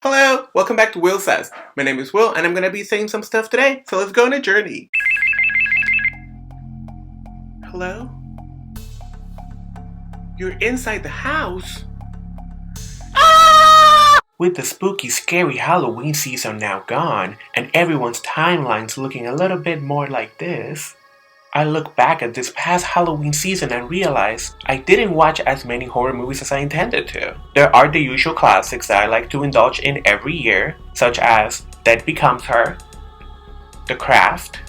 Hello, welcome back to Will Says. My name is Will and I'm gonna be saying some stuff today, so let's go on a journey. Hello? You're inside the house? Ah! With the spooky, scary Halloween season now gone, and everyone's timelines looking a little bit more like this, I look back at this past Halloween season and realize I didn't watch as many horror movies as I intended to. There are the usual classics that I like to indulge in every year, such as Dead Becomes Her, The Craft,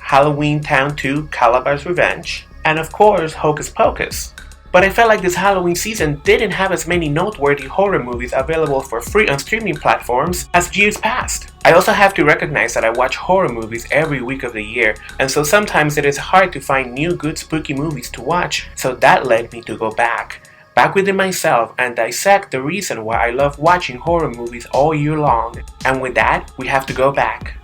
Halloween Town 2 Calabar's Revenge, and of course Hocus Pocus. But I felt like this Halloween season didn't have as many noteworthy horror movies available for free on streaming platforms as years past. I also have to recognize that I watch horror movies every week of the year, and so sometimes it is hard to find new good spooky movies to watch, so that led me to go back within myself and dissect the reason why I love watching horror movies all year long. And with that, we have to go back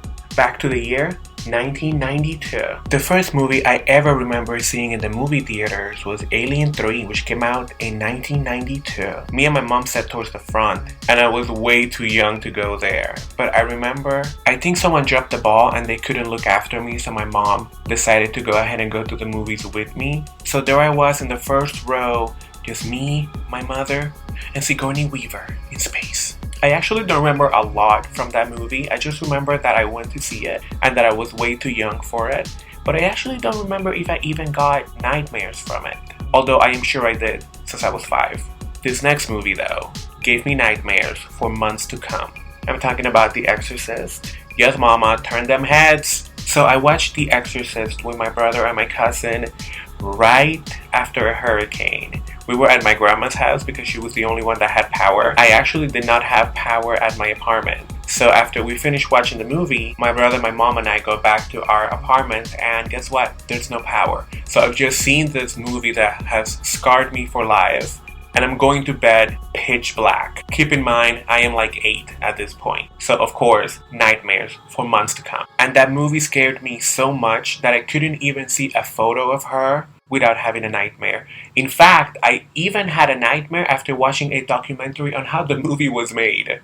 to the year 1992. The first movie I ever remember seeing in the movie theaters was Alien 3, which came out in 1992. Me and my mom sat towards the front, and I was way too young to go there. But I remember, I think someone dropped the ball and they couldn't look after me, so my mom decided to go ahead and go to the movies with me. So there I was in the first row, just me, my mother, and Sigourney Weaver in space. I actually don't remember a lot from that movie. I just remember that I went to see it and that I was way too young for it. But I actually don't remember if I even got nightmares from it. Although I am sure I did, since I was 5. This next movie though, gave me nightmares for months to come. I'm talking about The Exorcist. Yes mama, turn them heads! So I watched The Exorcist with my brother and my cousin right after a hurricane. We were at my grandma's house because she was the only one that had power. I actually did not have power at my apartment. So after we finished watching the movie, my brother, my mom, and I go back to our apartment, and guess what? There's no power. So I've just seen this movie that has scarred me for life, and I'm going to bed pitch black. Keep in mind, I am like 8 at this point. So of course, nightmares for months to come. And that movie scared me so much that I couldn't even see a photo of her without having a nightmare. In fact, I even had a nightmare after watching a documentary on how the movie was made.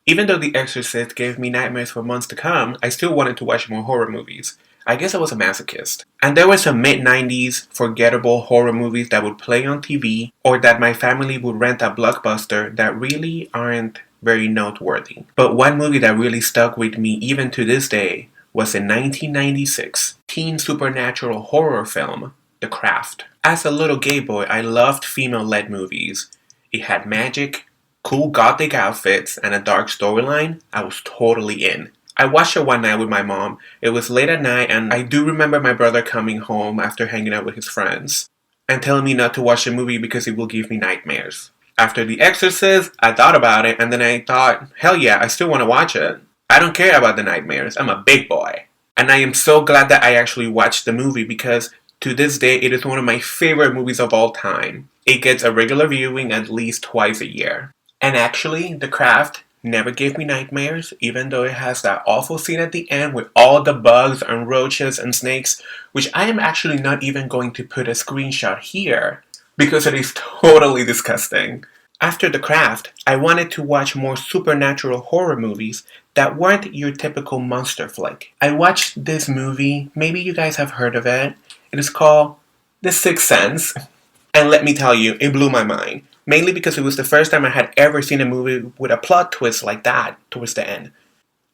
Even though The Exorcist gave me nightmares for months to come, I still wanted to watch more horror movies. I guess I was a masochist. And there were some mid-90s forgettable horror movies that would play on TV or that my family would rent at Blockbuster that really aren't very noteworthy. But one movie that really stuck with me even to this day was a 1996 teen supernatural horror film, The Craft. As a little gay boy, I loved female-led movies. It had magic, cool gothic outfits, and a dark storyline. I was totally in. I watched it one night with my mom. It was late at night, and I do remember my brother coming home after hanging out with his friends and telling me not to watch the movie because it will give me nightmares. After The Exorcist, I thought about it, and then I thought, hell yeah, I still want to watch it. I don't care about the nightmares. I'm a big boy. And I am so glad that I actually watched the movie because to this day, it is one of my favorite movies of all time. It gets a regular viewing at least twice a year. And actually, The Craft never gave me nightmares, even though it has that awful scene at the end with all the bugs and roaches and snakes, which I am actually not even going to put a screenshot here because it is totally disgusting. After The Craft, I wanted to watch more supernatural horror movies that weren't your typical monster flick. I watched this movie, maybe you guys have heard of it. It is called The Sixth Sense, and let me tell you, it blew my mind. Mainly because it was the first time I had ever seen a movie with a plot twist like that towards the end.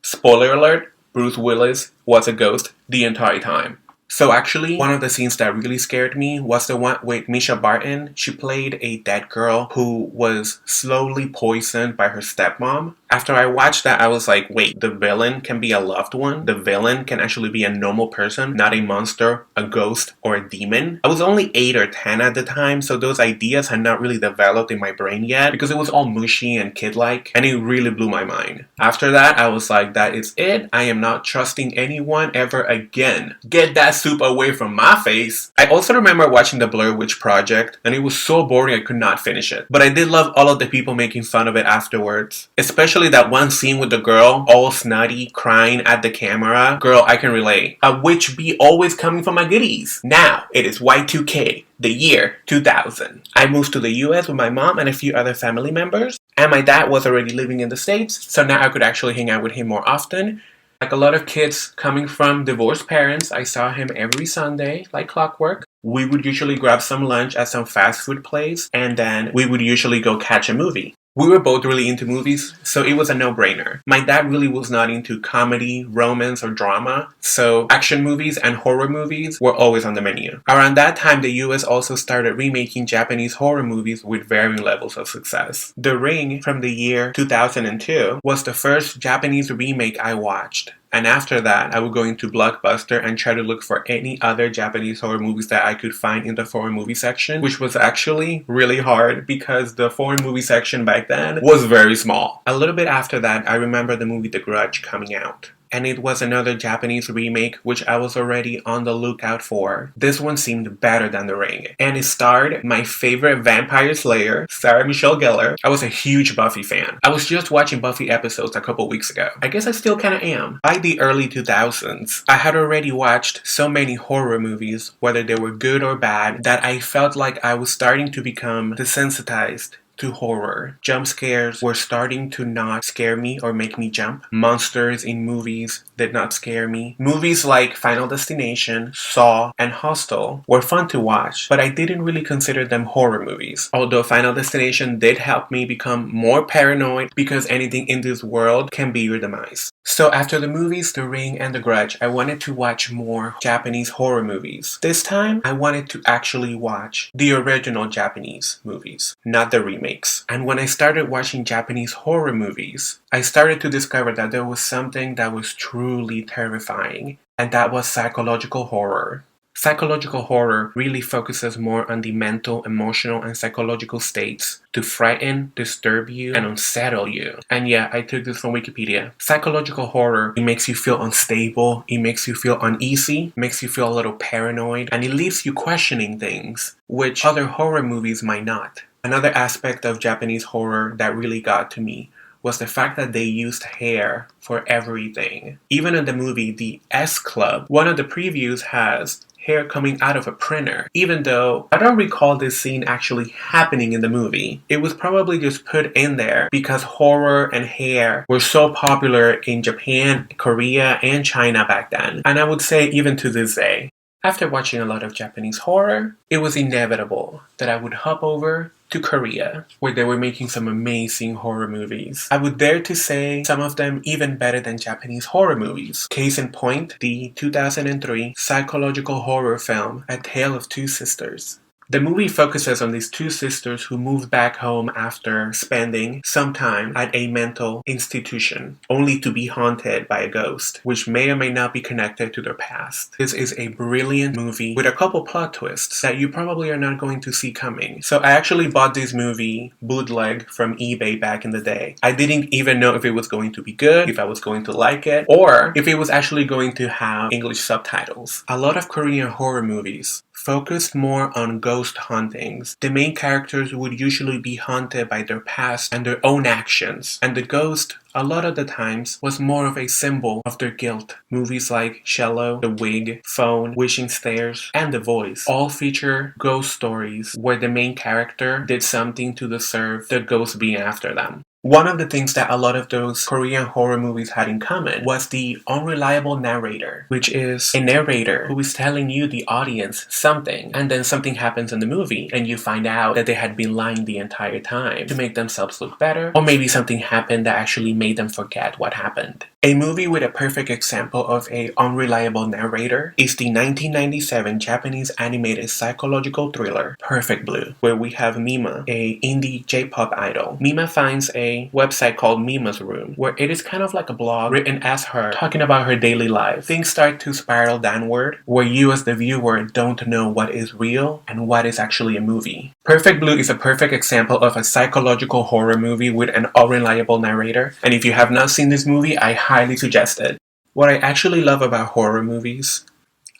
Spoiler alert, Bruce Willis was a ghost the entire time. So actually, one of the scenes that really scared me was the one with Misha Barton. She played a dead girl who was slowly poisoned by her stepmom. After I watched that, I was like, wait, the villain can be a loved one? The villain can actually be a normal person, not a monster, a ghost, or a demon? I was only 8 or 10 at the time, so those ideas had not really developed in my brain yet because it was all mushy and kid-like, and it really blew my mind. After that, I was like, that is it. I am not trusting anyone ever again. Get that soup away from my face. I also remember watching the Blair Witch Project, and it was so boring I could not finish it. But I did love all of the people making fun of it afterwards. Especially that one scene with the girl, all snotty, crying at the camera. Girl, I can relate. A witch be always coming for my goodies. Now, it is Y2K, the year 2000. I moved to the US with my mom and a few other family members. And my dad was already living in the States, so now I could actually hang out with him more often. Like a lot of kids coming from divorced parents, I saw him every Sunday, like clockwork. We would usually grab some lunch at some fast food place, and then we would usually go catch a movie. We were both really into movies, so it was a no-brainer. My dad really was not into comedy, romance, or drama, so action movies and horror movies were always on the menu. Around that time, the US also started remaking Japanese horror movies with varying levels of success. The Ring from the year 2002 was the first Japanese remake I watched. And after that, I would go into Blockbuster and try to look for any other Japanese horror movies that I could find in the foreign movie section, which was actually really hard because the foreign movie section back then was very small. A little bit after that, I remember the movie The Grudge coming out. And it was another Japanese remake which I was already on the lookout for. This one seemed better than The Ring. And it starred my favorite vampire slayer, Sarah Michelle Gellar. I was a huge Buffy fan. I was just watching Buffy episodes a couple weeks ago. I guess I still kinda am. By the early 2000s, I had already watched so many horror movies, whether they were good or bad, that I felt like I was starting to become desensitized to horror. Jump scares were starting to not scare me or make me jump. Monsters in movies did not scare me. Movies like Final Destination, Saw, and Hostel were fun to watch, but I didn't really consider them horror movies. Although Final Destination did help me become more paranoid because anything in this world can be your demise. So after the movies The Ring and The Grudge, I wanted to watch more Japanese horror movies. This time, I wanted to actually watch the original Japanese movies, not the remakes. And when I started watching Japanese horror movies, I started to discover that there was something that was truly terrifying, and that was psychological horror. Psychological horror really focuses more on the mental, emotional, and psychological states to frighten, disturb you, and unsettle you. And yeah, I took this from Wikipedia. Psychological horror, it makes you feel unstable, it makes you feel uneasy, makes you feel a little paranoid, and it leaves you questioning things, which other horror movies might not. Another aspect of Japanese horror that really got to me was the fact that they used hair for everything. Even in the movie The S Club, one of the previews has hair coming out of a printer, even though I don't recall this scene actually happening in the movie. It was probably just put in there because horror and hair were so popular in Japan, Korea, and China back then, and I would say even to this day. After watching a lot of Japanese horror, it was inevitable that I would hop over to Korea, where they were making some amazing horror movies. I would dare to say some of them even better than Japanese horror movies. Case in point, the 2003 psychological horror film A Tale of Two Sisters. The movie focuses on these two sisters who moved back home after spending some time at a mental institution, only to be haunted by a ghost, which may or may not be connected to their past. This is a brilliant movie with a couple plot twists that you probably are not going to see coming. So I actually bought this movie bootleg from eBay back in the day. I didn't even know if it was going to be good, if I was going to like it, or if it was actually going to have English subtitles. A lot of Korean horror movies focused more on ghost hauntings. The main characters would usually be haunted by their past and their own actions, and the ghost, a lot of the times, was more of a symbol of their guilt. Movies like Shallow, The Wig, Phone, Wishing Stairs, and The Voice all feature ghost stories where the main character did something to deserve the ghost being after them. One of the things that a lot of those Korean horror movies had in common was the unreliable narrator, which is a narrator who is telling you, the audience, something, and then something happens in the movie, and you find out that they had been lying the entire time to make themselves look better, or maybe something happened that actually made them forget what happened. A movie with a perfect example of an unreliable narrator is the 1997 Japanese animated psychological thriller Perfect Blue, where we have Mima, a indie J-pop idol. Mima finds a website called Mima's Room, where it is kind of like a blog written as her, talking about her daily life. Things start to spiral downward, where you as the viewer don't know what is real and what is actually a movie. Perfect Blue is a perfect example of a psychological horror movie with an unreliable narrator, and if you have not seen this movie, I highly suggest it. What I actually love about horror movies,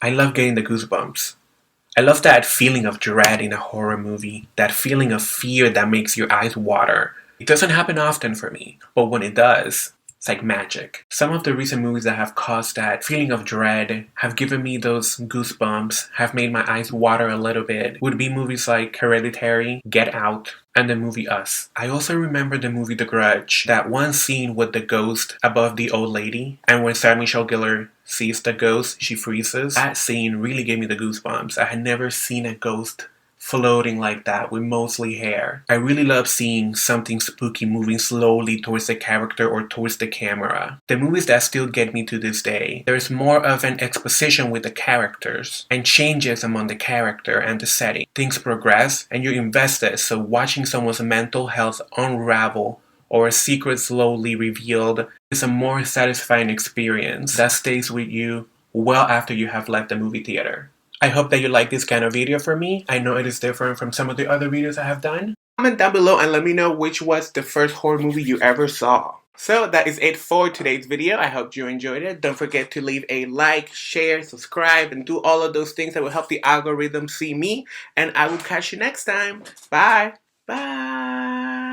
I love getting the goosebumps. I love that feeling of dread in a horror movie, that feeling of fear that makes your eyes water. It doesn't happen often for me, but when it does, it's like magic. Some of the recent movies that have caused that feeling of dread, have given me those goosebumps, have made my eyes water a little bit, would be movies like Hereditary, Get Out, and the movie Us. I also remember the movie The Grudge, that one scene with the ghost above the old lady, and when Sarah Michelle Gellar sees the ghost, she freezes. That scene really gave me the goosebumps. I had never seen a ghost floating like that with mostly hair. I really love seeing something spooky moving slowly towards the character or towards the camera. The movies that still get me to this day, there's more of an exposition with the characters and changes among the character and the setting. Things progress and you're invested, so watching someone's mental health unravel or a secret slowly revealed is a more satisfying experience that stays with you well after you have left the movie theater. I hope that you like this kind of video for me. I know it is different from some of the other videos I have done. Comment down below and let me know which was the first horror movie you ever saw. So that is it for today's video. I hope you enjoyed it. Don't forget to leave a like, share, subscribe, and do all of those things that will help the algorithm see me. And I will catch you next time. Bye. Bye.